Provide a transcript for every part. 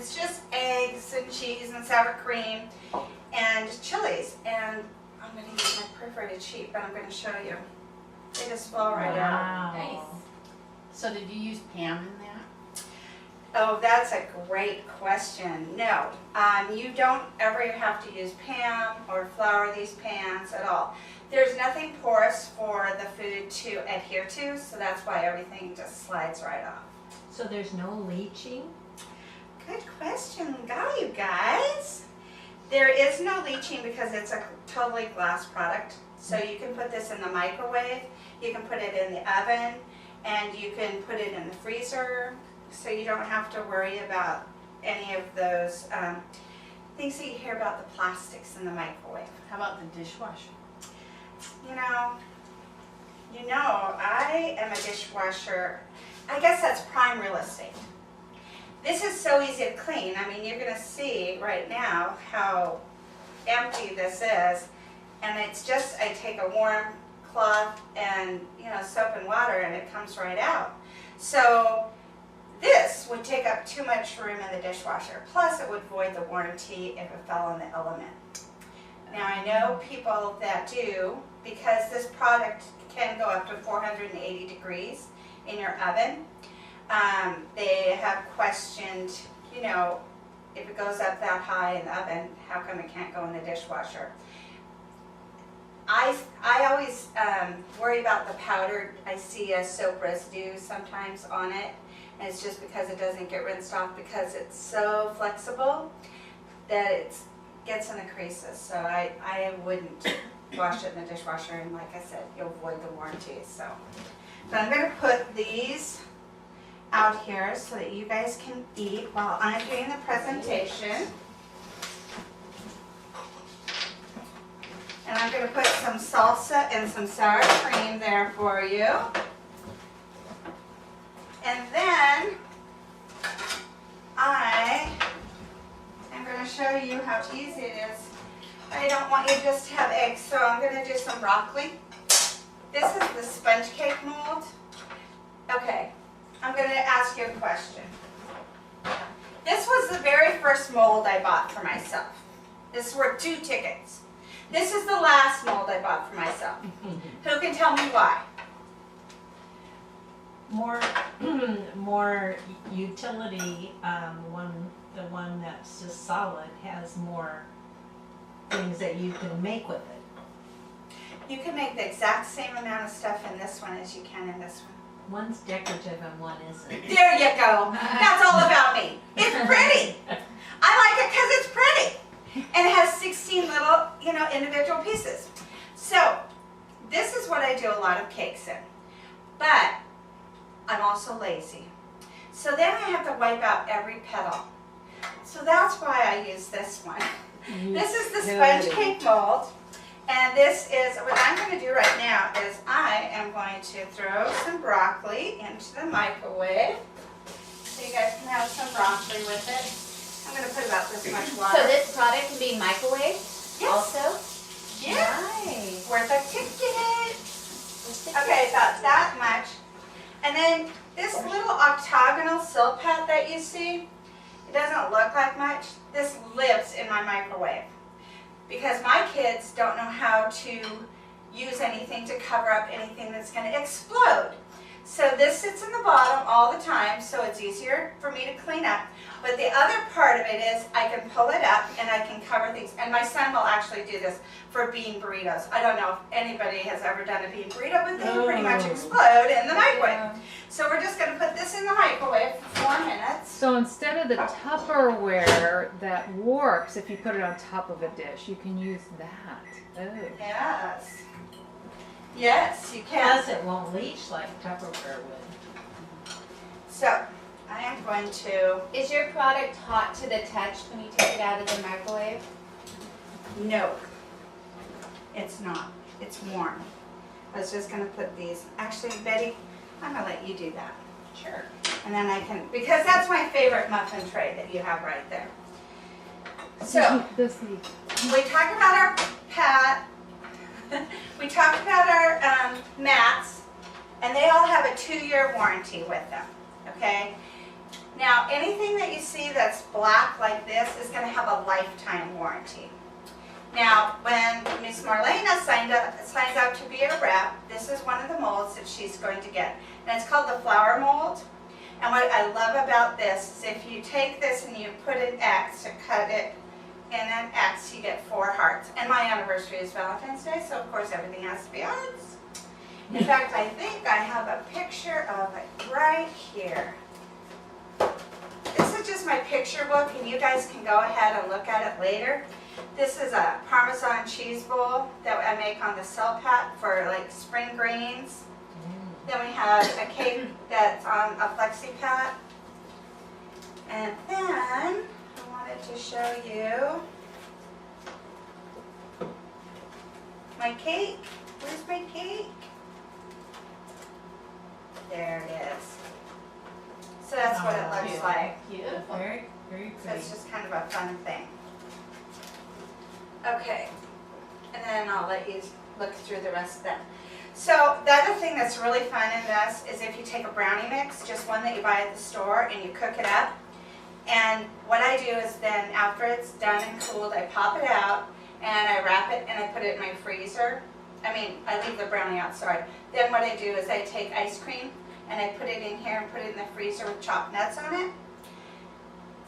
it's just eggs and cheese and sour cream and chilies. And I'm going to use my perforated sheet, but I'm going to show you. They just fall right out. Nice. So did you use Pam in that? Oh, that's a great question. No, you don't ever have to use Pam or flour these pans at all. There's nothing porous for the food to adhere to, so that's why everything just slides right off. So there's no leaching? Good question. Go, you guys. There is no leaching because it's a totally glass product. So you can put this in the microwave, you can put it in the oven, and you can put it in the freezer. So you don't have to worry about any of those things that you hear about, the plastics in the microwave. How about the dishwasher? You know, I am a dishwasher. I guess that's prime real estate. This is so easy to clean. I mean, you're going to see right now how empty this is. And it's just, I take a warm cloth and, soap and water, and it comes right out. So this would take up too much room in the dishwasher. Plus, it would void the warranty if it fell in the element. Now, I know people that do, because this product can go up to 480 degrees in your oven. They have questioned, if it goes up that high in the oven, how come it can't go in the dishwasher? I always worry about the powder. I see a soap residue sometimes on it, and it's just because it doesn't get rinsed off because it's so flexible that it gets in the creases. So I wouldn't wash it in the dishwasher, and like I said, you'll void the warranty. So, but I'm going to put these out here so that you guys can eat while I'm doing the presentation. And I'm going to put some salsa and some sour cream there for you. And then I am going to show you how easy it is. I don't want you just to have eggs, so I'm going to do some broccoli. This is the sponge cake mold. Okay, I'm going to ask you a question. This was the very first mold I bought for myself. This is worth 2 tickets. This is the last mold I bought for myself. Who can tell me why? More utility. The one that's just solid has more things that you can make with it. You can make the exact same amount of stuff in this one as you can in this one. One's decorative and one isn't. There you go. That's all about me. It's pretty. I like it because it's pretty. And it has 16 little, individual pieces. So this is what I do a lot of cakes in. But I'm also lazy. So then I have to wipe out every petal. So that's why I use this one. This is the sponge cake mold. And this is, what I'm going to do right now is I am going to throw some broccoli into the microwave. So you guys can have some broccoli with it. I'm going to put about this much water. So this product can be microwaved also? Yeah. Nice. Worth a ticket. Okay, about that much. And then this little octagonal silpat that you see, it doesn't look like much. This lives in my microwave because my kids don't know how to use anything to cover up anything that's going to explode. So this sits in the bottom all the time, so it's easier for me to clean up. But the other part of it is I can pull it up and I can cover things. And my son will actually do this for bean burritos. I don't know if anybody has ever done a bean burrito, but they pretty much explode in the microwave. Yeah. So we're just going to put this in the microwave for 4 minutes. So instead of the Tupperware that warps if you put it on top of a dish, you can use that. Oh. Yes. Yes, you can. Plus it won't leach like Tupperware would. So I am going to, Is your product hot to the touch when you take it out of the microwave? no, it's not. It's warm. I was just going to put these, actually Betty, I'm going to let you do that. Sure. And then I can, because that's my favorite muffin tray that you have right there. So we talked about our we talked about our mats, and they all have a 2-year warranty with them, okay? Now, anything that you see that's black like this is going to have a lifetime warranty. Now, when Miss Marlena signs up to be a rep, this is one of the molds that she's going to get. And it's called the flower mold. And what I love about this is if you take this and you put an X to cut it in an X, you get 4 hearts. And my anniversary is Valentine's Day, so of course everything has to be hearts. In fact, I think I have a picture of it right here. This is just my picture book, and you guys can go ahead and look at it later. This is a Parmesan cheese bowl that I make on the cell pat for like spring greens. Then we have a cake that's on a flexi pat. And then I wanted to show you my cake. Where's my cake? There it is. So that's what it looks like. Beautiful. Very, very So pretty. it's just kind of a fun thing. Okay, and then I'll let you look through the rest of them. So the other thing that's really fun in this is if you take a brownie mix, just one that you buy at the store, and you cook it up. And what I do is then after it's done and cooled, I pop it out and I wrap it and I put it in my freezer. I leave the brownie out, sorry. Then what I do is I take ice cream and I put it in here and put it in the freezer with chopped nuts on it.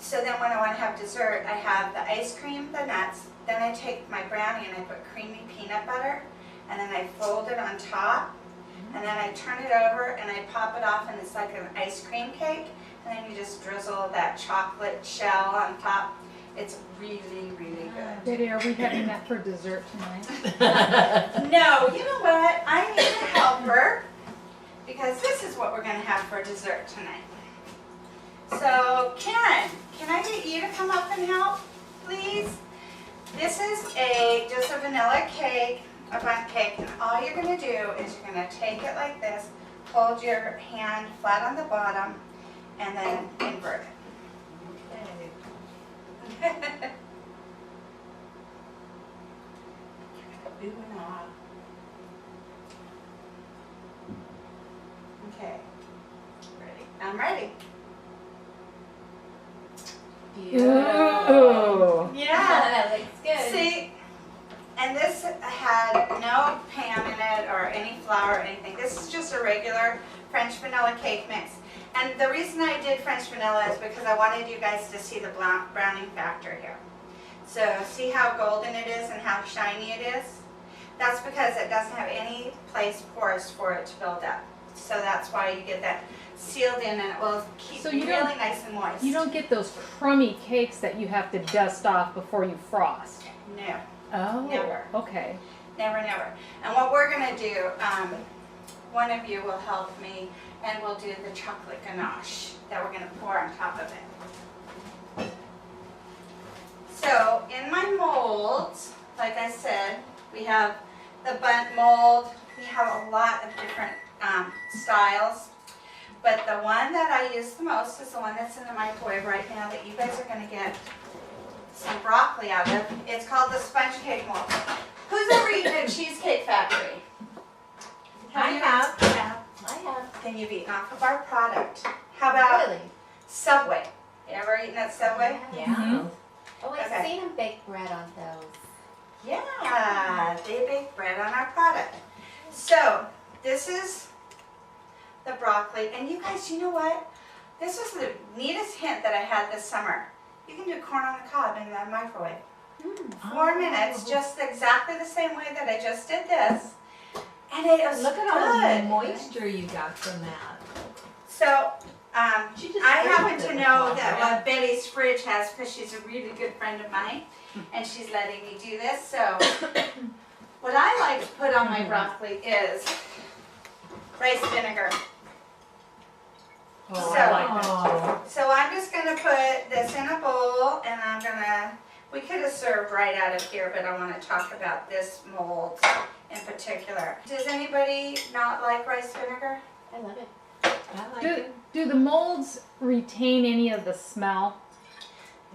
So then when I want to have dessert, I have the ice cream, the nuts, then I take my brownie and I put creamy peanut butter, and then I fold it on top, and then I turn it over and I pop it off, and it's like an ice cream cake, and then you just drizzle that chocolate shell on top. It's really, really good. Diddy, are we having that for dessert tonight? No, you know what? I need a helper, because this is what we're going to have for dessert tonight. So, Karen, can I get you to come up and help, please? This is just a vanilla cake, a bundt cake, and all you're going to do is you're going to take it like this, hold your hand flat on the bottom, and then invert it. Ooh and ah. Okay. Ready? I'm ready. Ooh. Yeah. That looks good. See, and this had no Pam in it or any flour or anything. This is just a regular French vanilla cake mix. And the reason I did French vanilla is because I wanted you guys to see the browning factor here. So see how golden it is and how shiny it is? That's because it doesn't have any place porous for it to build up. So that's why you get that sealed in, and it will keep So you really don't- nice and moist. You don't get those crummy cakes that you have to dust off before you frost. No. Oh, Never. okay. Never, never. And what we're going to do, one of you will help me, and we'll do the chocolate ganache that we're going to pour on top of it. So in my molds, like I said, we have the bundt mold. We have a lot of different styles. But the one that I use the most is the one that's in the microwave right now that you guys are going to get some broccoli out of. It's called the sponge cake mold. Who's ever eaten at Cheesecake Factory? I you? have. Yeah. I have. Then you've eaten off of our product. How about Really? Subway? You ever eaten at Subway? Yeah. Mhm. Oh, I've Okay. seen them bake bread on those. Yeah, they bake bread on our product. So this is the broccoli. And you guys, you know what? This was the neatest hint that I had this summer. You can do corn on the cob in the microwave. 4 minutes, just exactly the same way that I just did this. And it was Look at all the good. moisture you got from that. So, She just I happen sprinkled to it know with that water. what Betty's fridge has, because she's a really good friend of mine, and she's letting me do this. So, what I like to put on my broccoli is rice vinegar. Oh, So- I like that. Oh, So I'm just going to put this in a bowl, and I'm going to, we could have served right out of here, but I want to talk about this mold in particular. Does anybody not like rice vinegar? I love it. I like Do, it. do the molds retain any of the smell?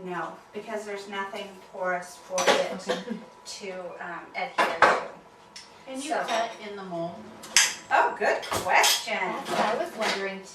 No, because there's nothing porous for it Okay. to adhere to. Can you So- cut in the mold? Oh, good question. That's what I was wondering too.